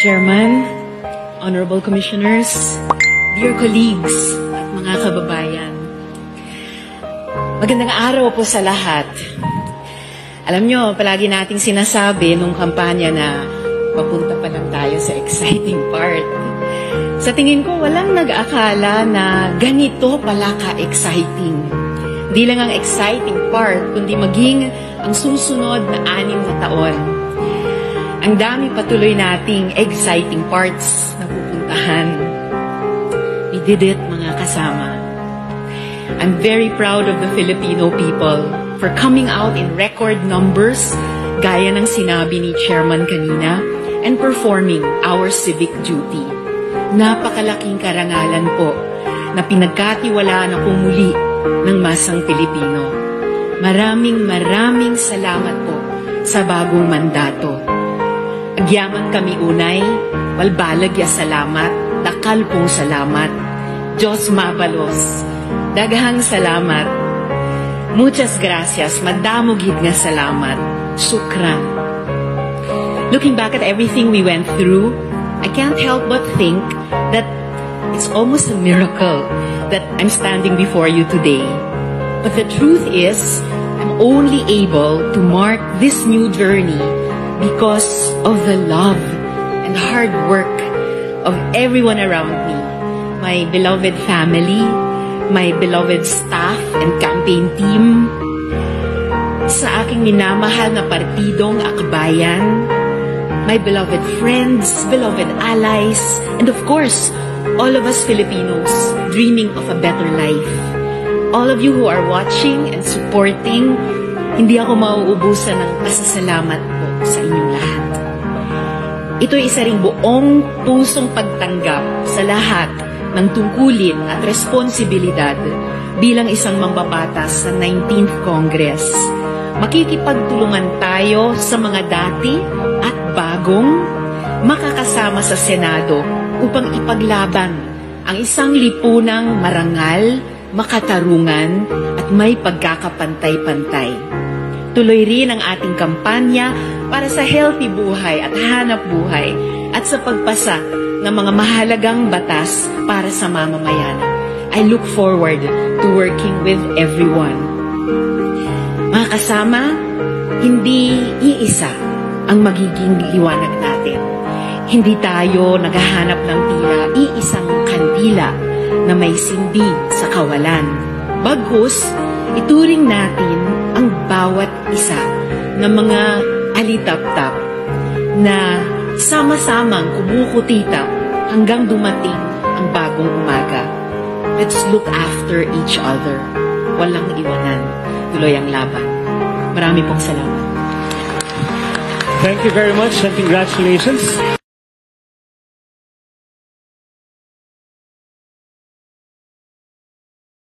Chairman, Honorable Commissioners, dear colleagues at mga kababayan. Magandang araw po sa lahat. Alam nyo, palagi nating sinasabi nung kampanya na papunta pa lang tayo sa exciting part. Sa tingin ko, walang nag-akala na ganito pala ka-exciting. Hindi lang ang exciting part, kundi maging ang susunod na 6 na taon. Ang dami patuloy nating exciting parts na pupuntahan. We did it, mga kasama. I'm very proud of the Filipino people for coming out in record numbers, gaya ng sinabi ni Chairman kanina, and performing our civic duty. Napakalaking karangalan po na pinagkatiwalaan ako muli ng masang Pilipino. Maraming salamat po sa bagong mandato. Agyaman kami unay, walbalag ya salamat, dakal pong salamat. Diyos mabalos, daghang salamat. Muchas gracias, madamo gid nga salamat. Shukran. Looking back at everything we went through, I can't help but think that it's almost a miracle that I'm standing before you today. But the truth is, I'm only able to mark this new journey because of the love and hard work of everyone around me. My beloved family, my beloved staff and campaign team, sa aking minamahal na partidong akbayan, my beloved friends, beloved allies, and of course, all of us Filipinos dreaming of a better life. All of you who are watching and supporting, hindi ako mauubusan ng pasasalamat po sa inyong lahat. Ito ay isa ring buong pusong pagtanggap sa lahat ng tungkulin at responsibilidad bilang isang mambabatas sa 19th Congress. Makikipagtulungan tayo sa mga dati at bagong makakasama sa Senado upang ipaglaban ang isang lipunang marangal, makatarungan at may pagkakapantay-pantay. Tuloy rin ang ating kampanya para sa healthy buhay at hanap buhay at sa pagpasa ng mga mahalagang batas para sa mamamayan. I look forward to working with everyone. Mga kasama, hindi iisa ang magiging liwanag natin. Hindi tayo naghahanap ng tila iisang kandila na may sindi sa kawalan. Bagkus, ituring natin ang bawat isa ng mga alitap-tap na sama-samang kumukutitap hanggang dumating ang bagong umaga. Let's look after each other. Walang iwanan. Tuloy ang laban. Marami pong salamat. Thank you very much and congratulations.